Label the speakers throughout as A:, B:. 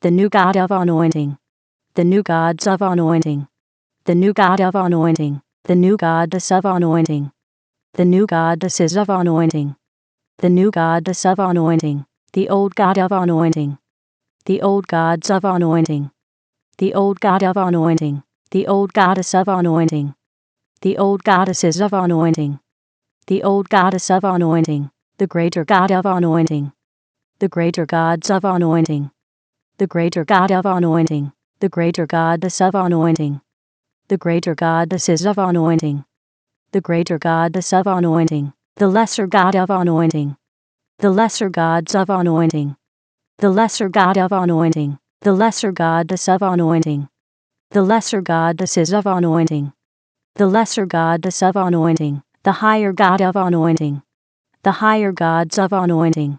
A: the new God of anointing, the new gods of anointing, the new God of anointing, the new goddess of anointing, the new goddesses of anointing, the new goddess of anointing, the old God of anointing, the old gods of anointing, the old God of anointing, the old goddess of anointing, the old goddesses of anointing, the old goddess of anointing, the greater God of anointing, the greater gods of anointing, the greater God of anointing, the greater goddess of anointing, the greater goddesses of anointing, the greater goddess of anointing, the lesser God of anointing, the lesser gods of anointing, the lesser God of anointing, the lesser goddess of anointing, the lesser goddesses of anointing, the lesser goddess of anointing, the higher God of anointing, the higher gods of anointing,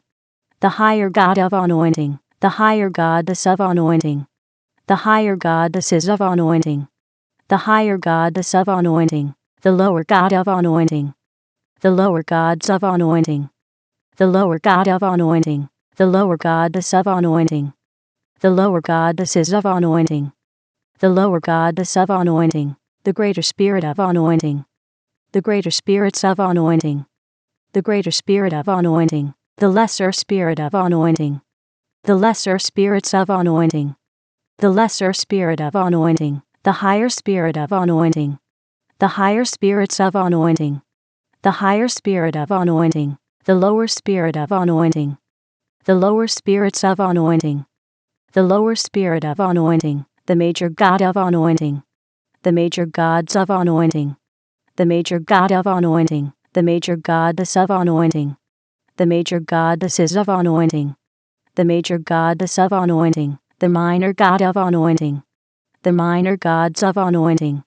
A: the higher God of anointing, the higher goddess of anointing, the higher goddesses of anointing, the higher goddess of anointing, the lower God of anointing, the lower gods of anointing, the lower God of anointing, the lower goddess of anointing, the lower goddesses of anointing, the lower goddess of anointing, the greater spirit of anointing, the greater spirits of anointing, the greater spirit of anointing, the lesser spirit of anointing, the lesser spirits of anointing, the lesser spirit of anointing, the higher spirit of anointing, the higher spirits of anointing, the higher spirit of anointing, the lower spirit of anointing, the lower spirits of anointing, the lower spirit of anointing, the major God of anointing, the major gods of anointing, the major God of anointing, the major goddess of anointing, the major goddesses of anointing, the major goddess of anointing, the minor God of anointing, the minor gods of anointing,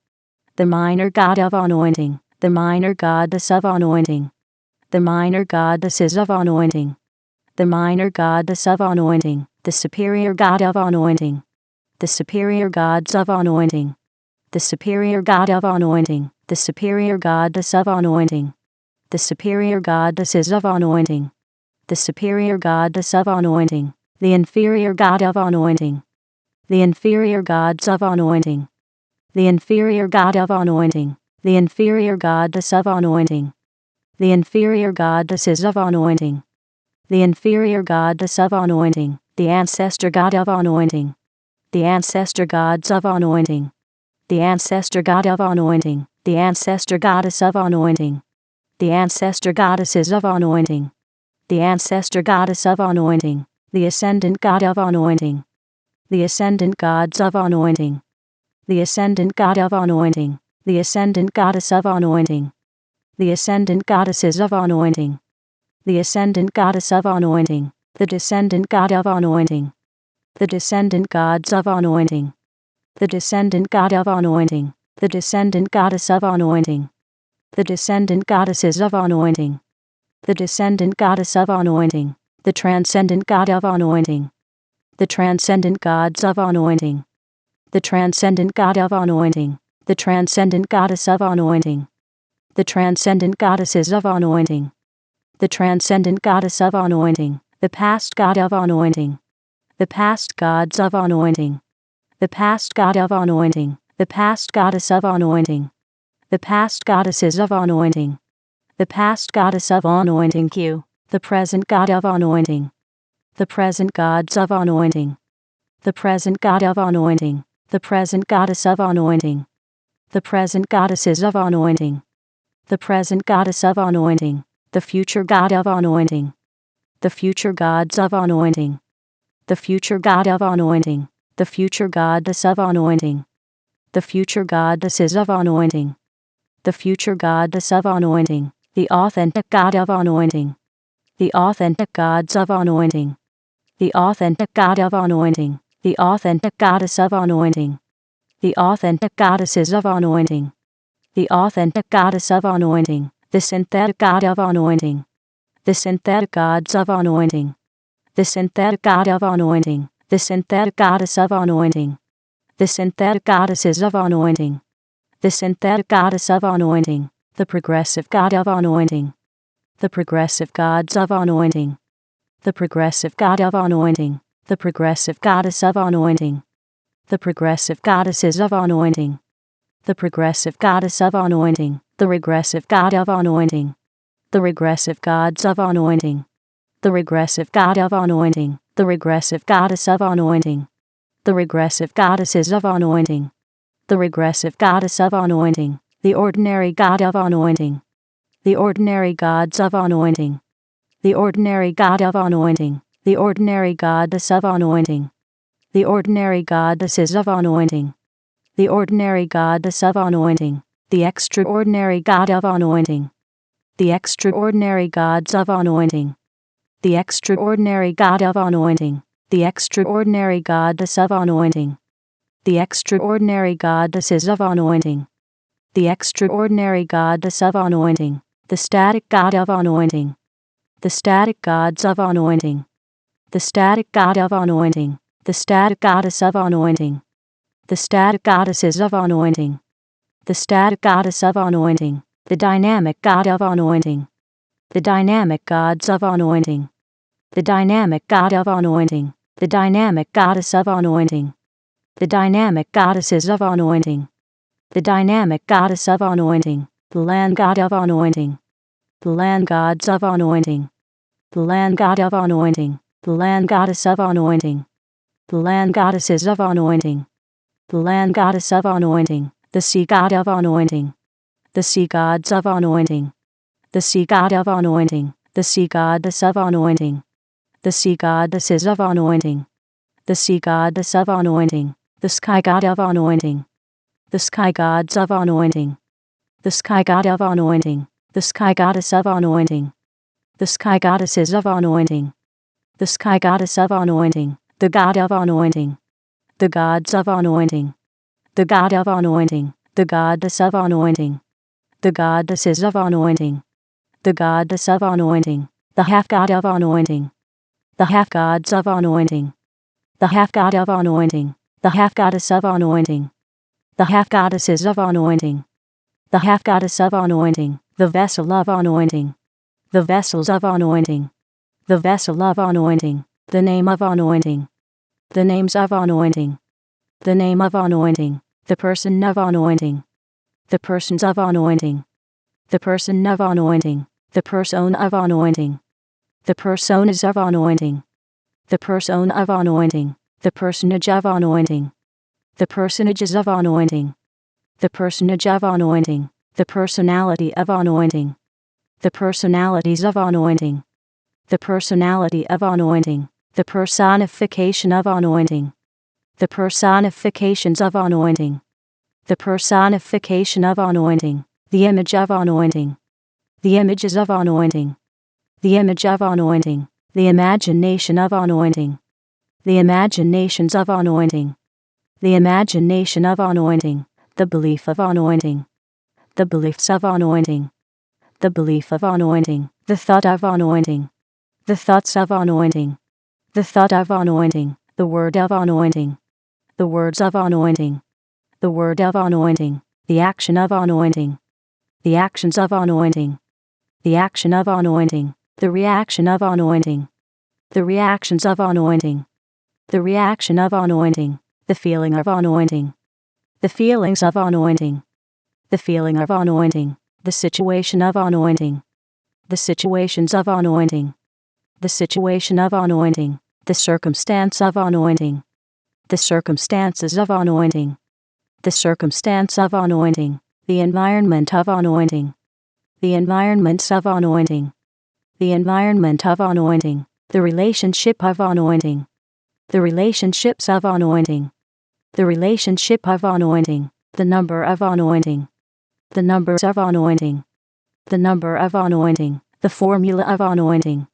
A: the minor God of anointing, the minor goddess of anointing, the minor goddesses of anointing, the minor goddess of anointing, the superior God of anointing, the superior gods of anointing, the superior God of anointing, the superior goddess of anointing, the superior goddesses of anointing, the superior goddess of anointing, the inferior God of anointing, the inferior gods of anointing, the inferior God of anointing, the inferior goddess of anointing, the inferior goddesses of anointing, the inferior goddess of anointing, the ancestor God of anointing, the ancestor gods of anointing, the ancestor God of anointing, the ancestor goddess of anointing, the ancestor goddesses of anointing, the ancestor goddess of anointing, the ascendant God of anointing, the ascendant gods of anointing, the ascendant God of anointing, the ascendant goddess of anointing, the ascendant goddesses of anointing, the ascendant goddess of anointing, the descendant God of anointing, the descendant gods of anointing, the descendant God of anointing, the descendant goddess of anointing, the descendant goddesses of anointing, the descendant goddess of anointing, the transcendent God of anointing, the transcendent gods of anointing, the transcendent God of anointing, the transcendent goddess of anointing, the transcendent goddesses of anointing, the transcendent goddess of anointing, the past God of anointing, the past gods of anointing, the past God of anointing, the past goddess of anointing, the past goddesses of anointing, the past goddess of anointing Q, the present God of anointing, the present gods of anointing, the present God of anointing, the present goddess of anointing, the present goddesses of anointing, the present goddess of anointing, the future God of anointing, the future gods of anointing, the future God of anointing, the future goddess of anointing, the future goddesses of anointing, the future goddess of anointing, the authentic God of anointing, the authentic gods of anointing, the authentic God of anointing, the authentic goddess of anointing, the authentic goddesses of anointing, the authentic goddess of anointing, the synthetic God of anointing, the synthetic gods of anointing, the synthetic God of anointing, the synthetic goddess of anointing, the synthetic goddesses of anointing, the synthetic goddess of anointing, the progressive God of anointing, the progressive gods of anointing, the progressive God of anointing, The progressive goddess of anointing. The progressive goddesses of anointing. The progressive goddess of anointing. The regressive god of anointing. The regressive gods of anointing. The regressive god of anointing. The regressive goddess of anointing. The regressive goddesses of anointing. The regressive goddess of anointing. The ordinary god of anointing. The ordinary gods of anointing. The ordinary god of anointing. The ordinary goddess of anointing. The ordinary goddesses of anointing. The ordinary goddess of anointing. The extraordinary god of anointing. The extraordinary gods of anointing. The extraordinary god of anointing. The extraordinary goddess of anointing. The extraordinary goddesses of anointing. The extraordinary goddess of anointing. The static god of anointing. The static gods of anointing. The static god of anointing. The static goddess of anointing. The static goddesses of anointing. The static goddess of anointing. The dynamic god of anointing. The dynamic gods of anointing. The dynamic god of anointing. The dynamic goddess of anointing. The dynamic goddesses of anointing. The dynamic goddess of anointing. The land god of anointing. The land gods of anointing. The land god of anointing. The land goddess of anointing. The land goddesses of anointing. The land goddess of anointing. The sea god of anointing. The sea gods of anointing. The sea god of anointing. The sea goddess of anointing. The sea goddesses of anointing. The sea goddess of anointing. The sky god of anointing. The sky gods of anointing. The sky god of anointing. The sky goddess of anointing. The sky goddesses of anointing. The sky goddess of anointing. The god of anointing. The gods of anointing. The god of anointing. The goddess of anointing. The goddesses of anointing. The goddess of anointing. The half god of anointing. The half gods of anointing. The half god of anointing. The half goddess of anointing. The half goddesses of anointing. The half goddess of anointing. The vessel of anointing. The vessels of anointing. The vessel of anointing. The name of anointing. The names of anointing. The name of anointing. The person of anointing. The persons of anointing. The person of anointing. The person of anointing. The personas of anointing. The person of anointing. The personage of anointing. The personages of anointing. The personage of anointing. The personality of anointing. The personalities of anointing. The personality of anointing. The personification of anointing. The personifications of anointing. The personification of anointing. The image of anointing. The images of anointing. The image of anointing. The imagination of anointing. The imaginations of anointing. The imagination of anointing. The belief of anointing. The beliefs of anointing. The belief of anointing. The thought of anointing. The thoughts of anointing. The thought of anointing. The word of anointing. The words of anointing. The word of anointing. The action of anointing. The actions of anointing. The action of anointing. The reaction of anointing. The reactions of anointing. The reaction of anointing. The feeling of anointing. The feelings of anointing. The feeling of anointing. The situation of anointing. The situations of anointing. The situation of anointing. The circumstance of anointing. The circumstances of anointing. The circumstance of anointing. The environment of anointing. The environments of anointing. The environment of anointing. The relationship of anointing. The relationships of anointing. The relationship of anointing. The number of anointing. The numbers of anointing. The number of anointing. The formula of anointing.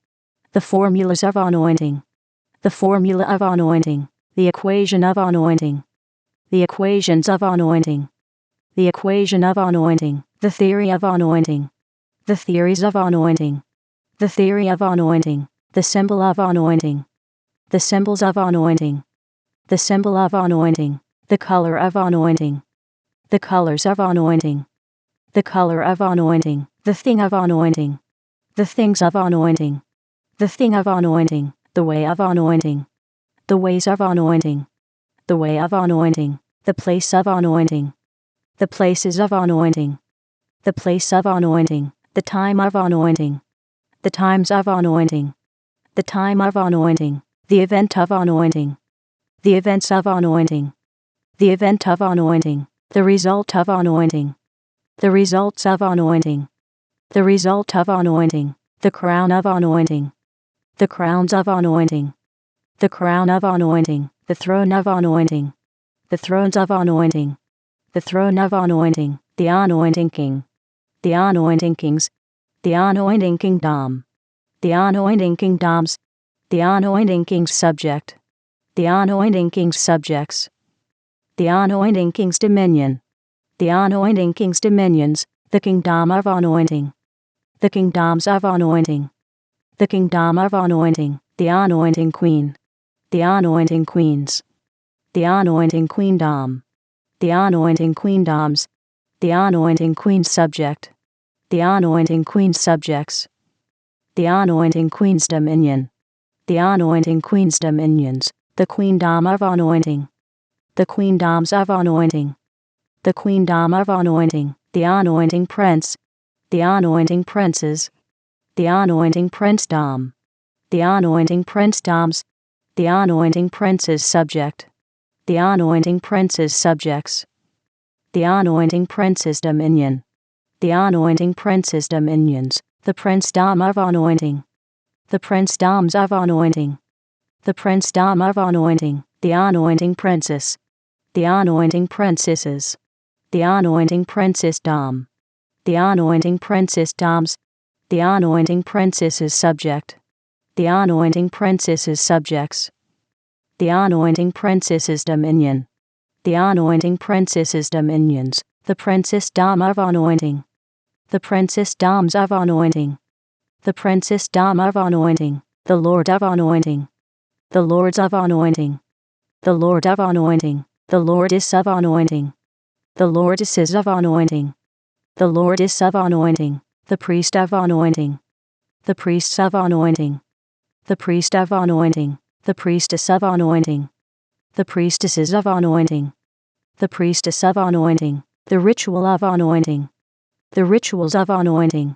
A: The formulas of anointing. The formula of anointing. The equation of anointing. The equations of anointing. The equation of anointing. The theory of anointing. The theories of anointing. The theory of anointing. The symbol of anointing. The symbols of anointing. The symbol of anointing. The color of anointing. The colors of anointing. The color of anointing. The thing of anointing. The things of anointing. The thing of anointing. The way of anointing. the ways of anointing, the way of anointing, the place of anointing, the places of anointing, the place of anointing, the time of anointing, the times of anointing, the time of anointing, the event of anointing, the events of anointing, the event of anointing, the result of anointing, the results of anointing, the result of anointing, the crown of anointing, the crowns of anointing, the crown of anointing, the throne of anointing, the thrones of anointing, the throne of anointing, the anointing king, the anointing kings, the anointing kingdom, the anointing kingdoms, the anointing king's subject, the anointing king's subjects, the anointing king's dominion, the anointing king's dominions, the kingdom of anointing, the kingdoms of anointing, the kingdom of anointing, the anointing queen, the anointing queens, the anointing queendom, the anointing queendoms, the anointing queen's subject, the anointing queen's subjects, the anointing queen's dominion, the anointing queen's dominions, the queendom of anointing, the queendoms of anointing, the queendom of anointing, the anointing prince, the anointing princes, the anointing princedom, the anointing princedoms, the anointing prince's subject, the anointing prince's subjects, the anointing prince's dominion, the anointing prince's dominions, the princedom of anointing, the princedoms of anointing, the princedom of anointing, the anointing princess, the anointing princesses, the anointing princessdom, the anointing princessdoms, the anointing princess's subject, the anointing princess's subjects, the anointing princess's dominion, the anointing princess's dominions, the princessdom of anointing, the princessdoms of anointing, the princessdom of anointing, the Lord of anointing, the lords of anointing, the Lord of anointing, the Lordess of anointing, the Lordesses of anointing, the Lordess of anointing, the priest of anointing, the priests of anointing, the priest of anointing, the priestess of anointing, the priestesses of anointing, the priestess of anointing, the ritual of anointing, the rituals of anointing,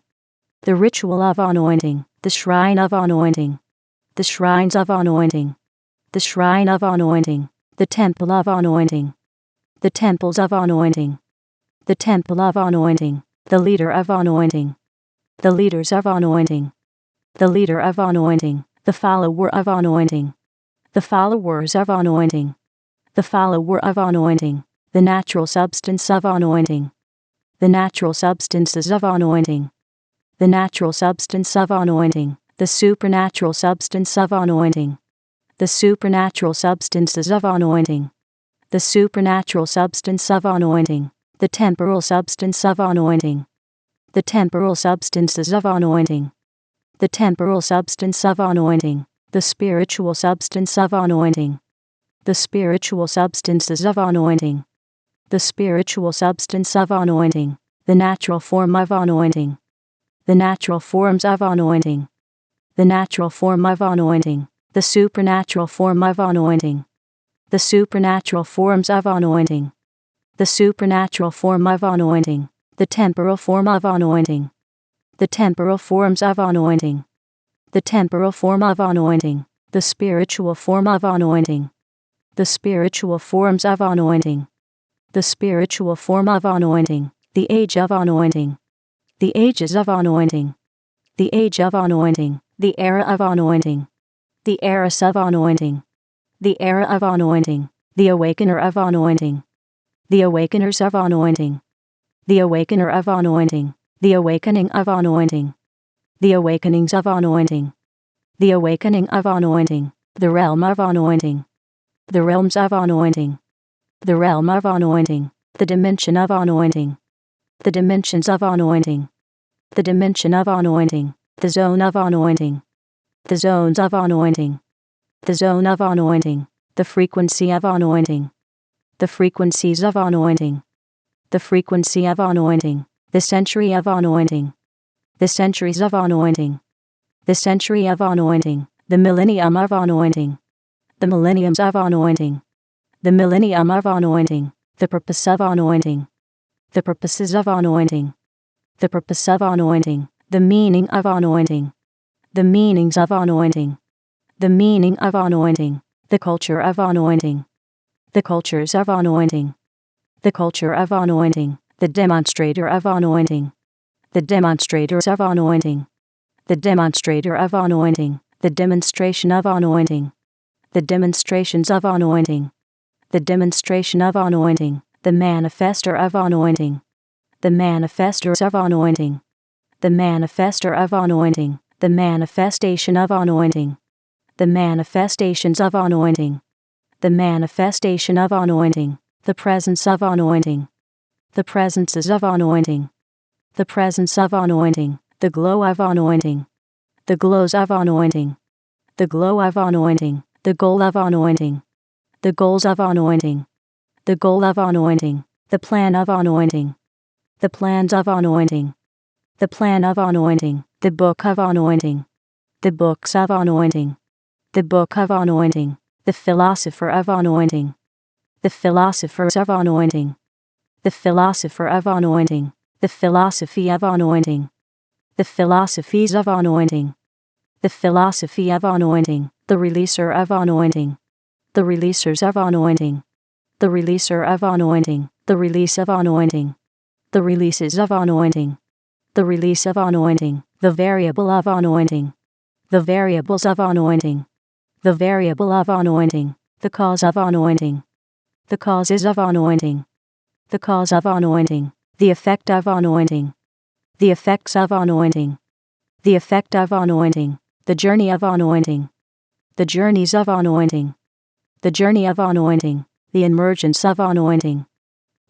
A: the ritual of anointing, the shrine of anointing, the shrines of anointing, the shrine of anointing, the temple of anointing, the temples of anointing, the temple of anointing, the leader of anointing, the leaders of anointing, the leader of anointing, the follower of anointing, the followers of anointing, the follower of anointing, the natural substance of anointing, the natural substances of anointing, the natural substance of anointing, the supernatural substance of anointing, the supernatural substances of anointing, the supernatural substance of anointing, the temporal substance of anointing, the temporal substances of anointing, the temporal substance of anointing, the spiritual substance of anointing, the spiritual substances of anointing, the spiritual substance of anointing, the natural form of anointing, the natural forms of anointing, the natural form of anointing, the supernatural form of anointing, the supernatural forms of anointing, the supernatural form of anointing, the temporal form of anointing, the temporal forms of anointing, the temporal form of anointing, the spiritual form of anointing, the spiritual forms of anointing, the spiritual form of anointing, the age of anointing, the ages of anointing, the age of anointing, the era of anointing, the eras of anointing, the era of anointing, the awakener of anointing, the awakeners of anointing, the awakener of anointing, the awakening of anointing, the awakenings of anointing, the awakening of anointing, the realm of anointing, the realms of anointing, the realm of anointing, the dimension of anointing, the dimensions of anointing, the dimension of anointing, the zone of anointing, the zones of anointing, the zone of anointing, the frequency of anointing, the frequencies of anointing, the frequency of anointing, the century of anointing, the centuries of anointing, the century of anointing, the millennium of anointing, the millenniums of anointing, the millennium of anointing, the purpose of anointing, the purposes of anointing, the purpose of anointing, the meaning of anointing, the meanings of anointing, the meaning of anointing, the culture of anointing, the cultures of anointing, the culture of anointing, the demonstrator of anointing, the demonstrators of anointing, the demonstrator of anointing, the demonstration of anointing, the demonstrations of anointing, the demonstration of anointing, the manifester of anointing, the manifestors of anointing, the manifester of anointing, the manifestation of anointing, the manifestations of anointing, the manifestation of anointing, the presence of anointing, the presences of anointing, the presence of anointing, the glow of anointing, the glows of anointing, the glow of anointing, the goal of anointing, the goals of anointing, the goal of anointing, the plan of anointing, the plans of anointing, the plan of anointing, the book of anointing, the books of anointing, the book of anointing, the philosopher of anointing, the philosophers of anointing, the philosopher of anointing, the philosophy of anointing, the philosophies of anointing, the philosophy of anointing, the releaser of anointing, the releasers of anointing, the releaser of anointing, the release of anointing, the releases of anointing, the release of anointing, the variable of anointing, the variables of anointing, the variable of anointing, the cause of anointing, the causes of anointing, the cause of anointing, the effect of anointing, the effects of anointing, the effect of anointing, the journey of anointing, the journeys of anointing, the journey of anointing, the emergence of anointing,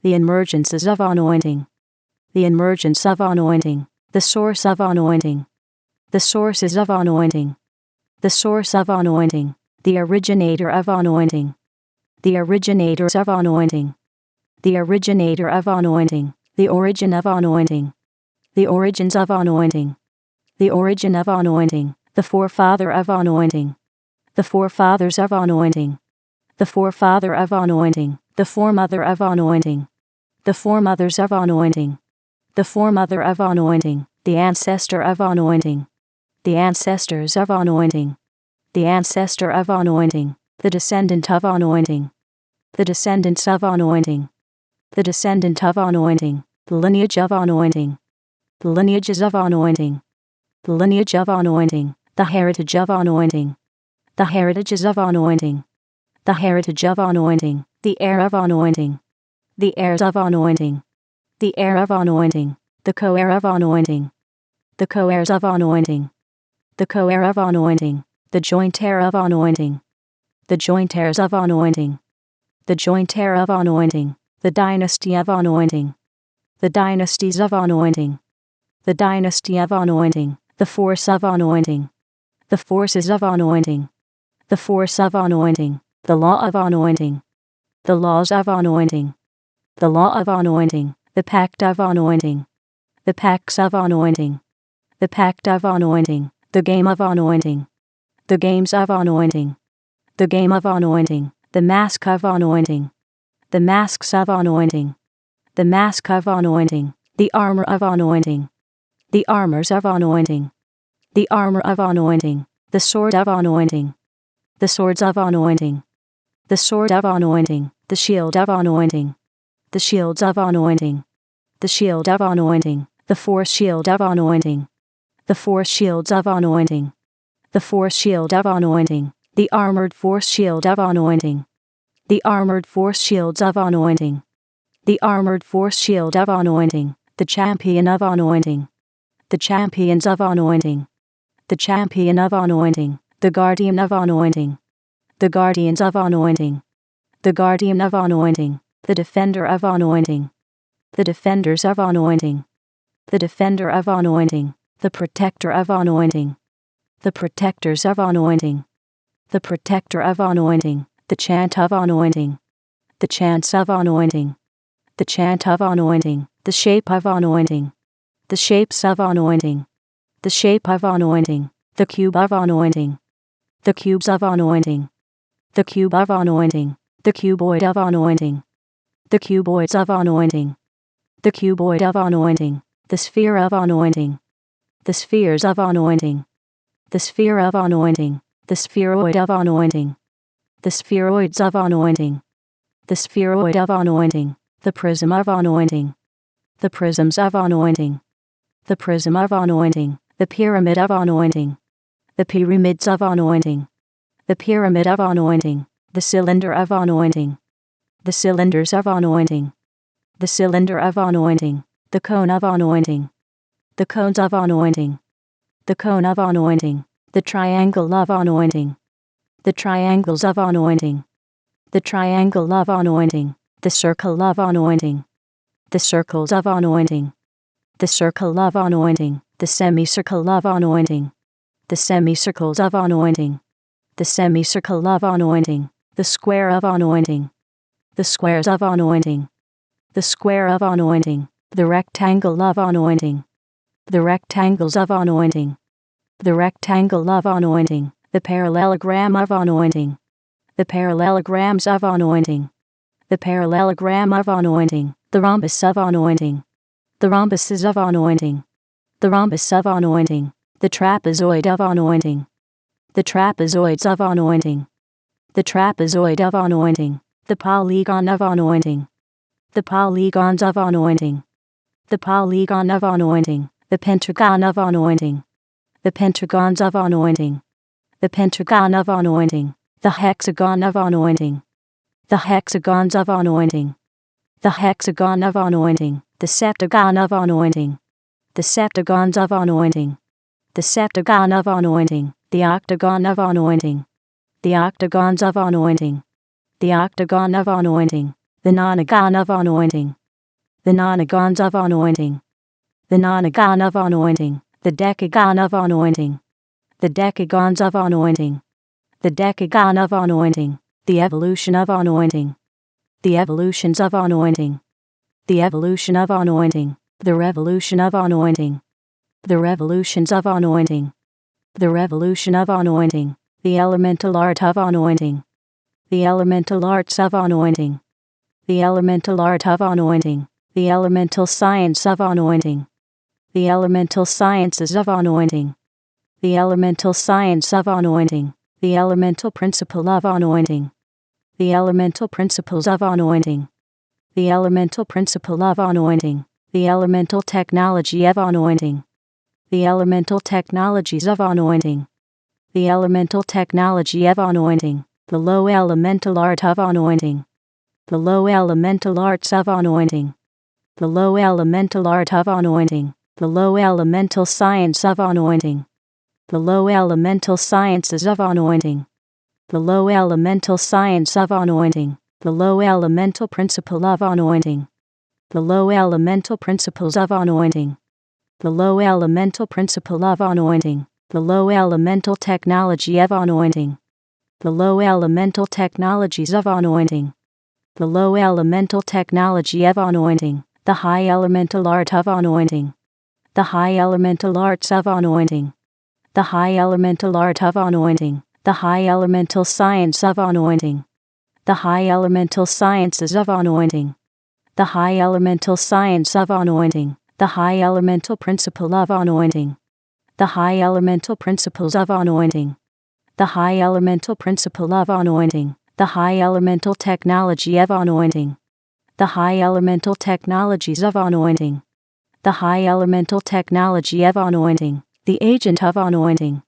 A: the emergences of anointing, the emergence of anointing, the source of anointing, the sources of anointing, the source of anointing, the originator of anointing, the originators of anointing, the originator of anointing, the origin of anointing, the origins of anointing, the origin of anointing, the forefather of anointing, the forefathers of anointing, the forefather of anointing, the foremother of anointing, the foremothers of anointing, the foremother of anointing, the ancestor of anointing, the ancestors of anointing, the ancestor of anointing, the descendant of anointing, the descendants of anointing, the descendant of anointing, the lineage of anointing, the lineages of anointing, the lineage of anointing, the heritage of anointing, the heritages of anointing, the heritage of anointing, the heir of anointing, the heirs of anointing, the heir of anointing, the co-heir of anointing, the co-heirs of anointing, the co-heir of anointing, the joint heir of anointing, the joint heirs of anointing, the joint heir of anointing, the dynasty of anointing, the dynasties of anointing, the dynasty of anointing, the force of anointing, the forces of anointing, the force of anointing, the law of anointing, the laws of anointing, the law of anointing, the pact of anointing, the pacts of anointing, the pact of anointing, the game of anointing, the games of anointing, the game of anointing, the mask of anointing, the masks of anointing, the mask of anointing, the armor of anointing, the armors of anointing, the armor of anointing, the sword of anointing, the swords of anointing, the sword of anointing, the shield of anointing, the shields of anointing, the shield of anointing, the force shield of anointing, the force shields of anointing, the force shield of anointing, the armored force shield of anointing, the armored force shields of anointing, the armored force shield of anointing, the champion of anointing, the champions of anointing, the champion of anointing, the guardian of anointing, the guardians of anointing, the guardian of anointing, the defender of anointing, the defenders of anointing, the defender of anointing, the protector of anointing, the protectors of anointing, the protector of anointing, the chant of anointing, the chants of anointing, the chant of anointing, the shape of anointing, the shapes of anointing, the shape of anointing, the cube of anointing, the cubes of anointing, the cube of anointing, the cuboid of anointing, the cuboids of anointing, the cuboid of anointing, the sphere of anointing, the spheres of anointing, the sphere of anointing, the spheroid of anointing, the spheroids of anointing, the spheroid of anointing, the prism of anointing, the prisms of anointing, the prism of anointing, the pyramid of anointing, the pyramids of anointing, the pyramid of anointing, the cylinder of anointing, the cylinders of anointing, the cylinder of anointing, the cone of anointing, the cones of anointing, the cone of anointing, the triangle of anointing, the triangles of anointing, the triangle of anointing, the circle of anointing, the circles of anointing, the circle of anointing, the semicircle of anointing, the semicircles of anointing, the semicircle of anointing, the square of anointing, the squares of anointing, the square of anointing, the rectangle of anointing, the rectangles of anointing, the rectangle of anointing, the parallelogram of anointing, the parallelograms of anointing, the parallelogram of anointing, the rhombus of anointing, the rhombuses of anointing, the rhombus of anointing, the trapezoid of anointing, the trapezoids of anointing, the trapezoid of anointing, the polygon of anointing, the polygons of anointing, the polygon of anointing, the pentagon of anointing, the pentagons of anointing, the pentagon of anointing, the hexagon of anointing, the hexagons of anointing, the hexagon of anointing, the septagon of anointing, the septagons of anointing, the septagon of anointing, the octagon of anointing, the octagons of anointing, the octagon of anointing, the nonagon of anointing, the nonagons of anointing, the nonagon of anointing, the decagon of anointing, the decagons of anointing, the decagon of anointing, the evolution of anointing, the evolutions of anointing, the evolution of anointing, the revolution of anointing, the revolutions of anointing, the revolution of anointing, the elemental art of anointing, the elemental arts of anointing, the elemental art of anointing, the elemental science of anointing, the elemental sciences of anointing, the elemental science of anointing, the elemental principle of anointing, the elemental principles of anointing, the elemental principle of anointing, the elemental technology of anointing, the elemental technologies of anointing, the elemental technology of anointing, the low elemental art of anointing, the low elemental arts of anointing, the low elemental art of anointing, the low elemental science of anointing, the low elemental sciences of anointing, the low elemental science of anointing, the low elemental principle of anointing, the low elemental principles of anointing, the low elemental principle of anointing, the low elemental technology of anointing, the low elemental technologies of anointing, the low elemental technology of anointing, the high elemental art of anointing, the high elemental arts of anointing, the high elemental art of anointing, the high elemental science of anointing, the high elemental sciences of anointing, the high elemental science of anointing, the high elemental principle of anointing, the high elemental principles of anointing, the high elemental principle of anointing, the high elemental technology of anointing, the high elemental technologies of anointing, the high elemental technology of anointing, the agent of anointing,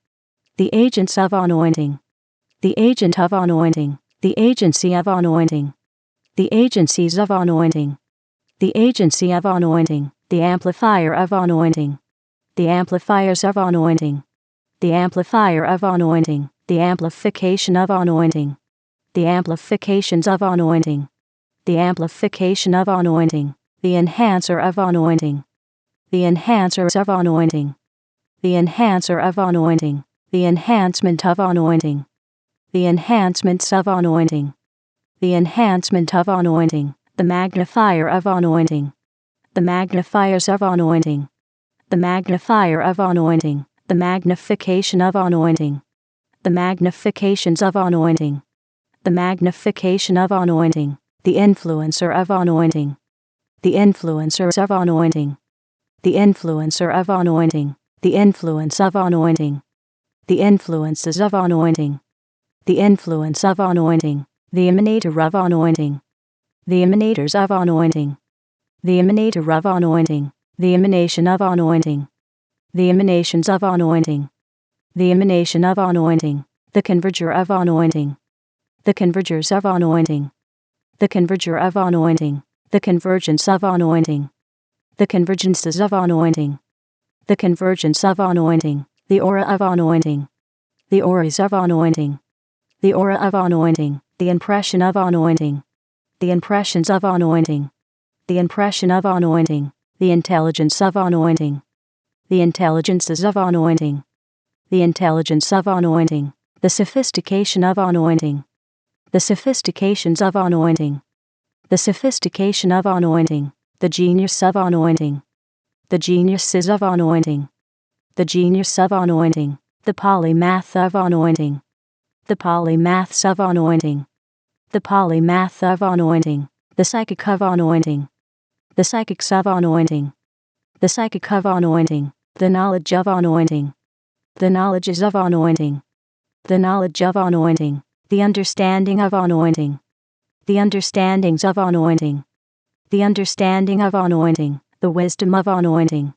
A: the agents of anointing, the agent of anointing, the agency of anointing, the agencies of anointing, the agency of anointing, the amplifier of anointing, the amplifiers of anointing, the amplifier of anointing, the amplification of anointing, the amplifications of anointing, the amplification of anointing, the enhancer of anointing, the enhancers of anointing, the enhancer of anointing, the enhancement of anointing, the enhancements of anointing, the enhancement of anointing, the magnifier of anointing, the magnifiers of anointing, the magnifier of anointing, the magnification of anointing, the magnifications of anointing, the magnification of anointing, the influencer of anointing, the influencers of anointing, the influencer of anointing, the influence of anointing, the influences of anointing, the influence of anointing, the emanator of anointing, the emanators of anointing, the emanator of anointing, the emanation of anointing, the emanations of anointing, the emanation of anointing, the converger of anointing, the convergers of anointing, the converger of anointing, the convergence of anointing, the convergences of anointing, the convergence of anointing, the aura of anointing, the auras of anointing, the aura of anointing, the impression of anointing, the impressions of anointing, the impression of anointing, the intelligence of anointing, the intelligences of anointing, the intelligence of anointing, the sophistication of anointing, the sophistications of anointing, the sophistication of anointing, the genius of anointing, the geniuses of anointing, the genius of anointing, the polymath of anointing, the polymaths of anointing, the polymath of anointing, the psychic of anointing, the psychics of anointing, the psychic of anointing, the knowledge of anointing, the knowledges of anointing, the knowledge of anointing, the understanding of anointing, the understandings of anointing, the understanding of anointing, the wisdom of anointing,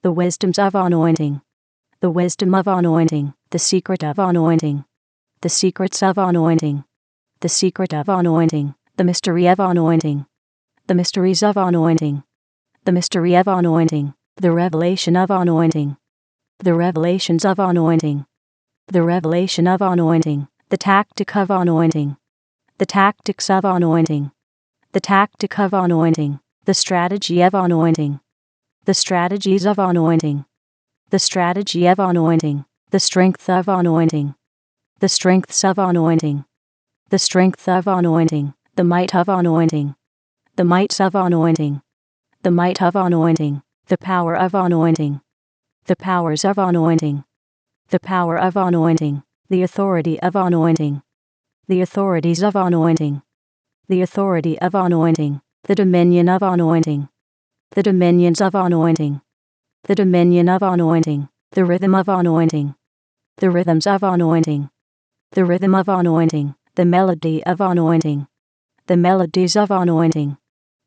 A: the wisdoms of anointing, the wisdom of anointing, the secret of anointing, the secrets of anointing, the secret of anointing, the mystery of anointing, the mysteries of anointing, the mystery of anointing, the revelation of anointing, the revelations of anointing, the revelation of anointing, the tactic of anointing, the tactics of anointing, the tactic of anointing, the strategy of anointing, the strategies of anointing, the strategy of anointing, the strength of anointing, the strengths of anointing, the strength of anointing, the might of anointing, the mights of anointing, the might of anointing, the power of anointing, the powers of anointing, the power of anointing, the authority of anointing, the authorities of anointing, the authority of anointing, the dominion of anointing, the dominions of anointing, the dominion of anointing, the rhythm of anointing, the rhythms of anointing, the rhythm of anointing, the melody of anointing, the melodies of anointing,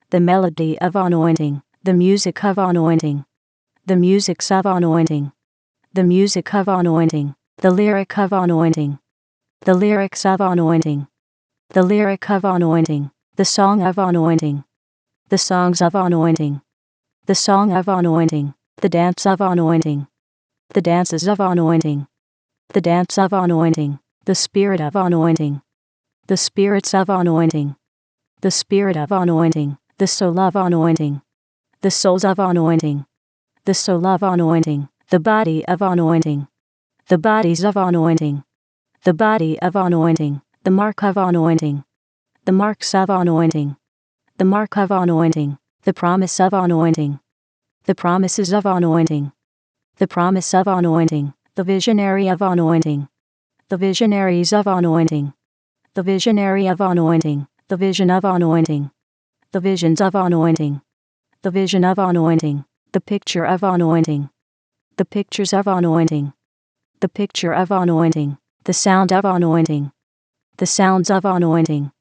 A: the melody of anointing, the music of anointing, the musics of anointing, the music of anointing, the lyric of anointing, the lyrics of anointing, the lyric of anointing, the song of anointing, the songs of anointing, the song of anointing, the dance of anointing, the dances of anointing, the dance of anointing, the spirit of anointing, the spirits of anointing, the spirit of anointing, the soul of anointing, the souls of anointing, the soul of anointing, the body of anointing, the bodies of anointing, the body of anointing, the mark of anointing, the marks of anointing, the mark of anointing, the promise of anointing, the promises of anointing, the promise of anointing, the visionary of anointing, the visionaries of anointing, the visionary of anointing, the vision of anointing, the visions of anointing, the vision of anointing, the picture of anointing, the pictures of anointing, the picture of anointing, the sound of anointing, the sounds of anointing,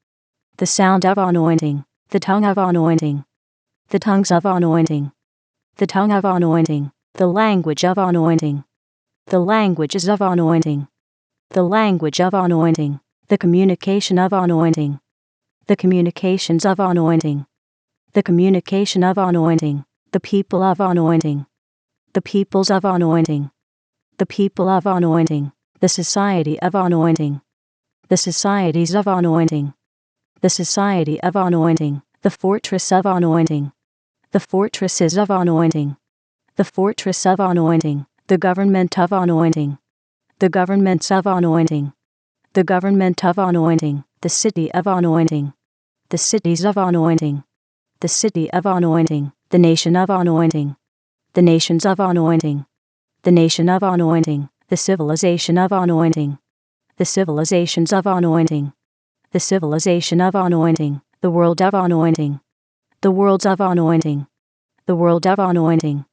A: the sound of anointing, the tongue of anointing, the tongues of anointing, the tongue of anointing, the language of anointing, the languages of anointing, the language of anointing, the communication of anointing, the communications of anointing, the communication of anointing, the people of anointing, the peoples of anointing, the people of anointing, the society of anointing, the societies of anointing, the society of anointing, the fortress of anointing, the fortresses of anointing, the fortress of anointing, the government of anointing, the governments of anointing, the government of anointing, the city of anointing, the cities of anointing, the city of anointing, the nation of anointing, the nations of anointing, the nation of anointing, the civilization of anointing, the civilizations of anointing, The civilization of anointing. The world of anointing. The worlds of anointing. The world of anointing.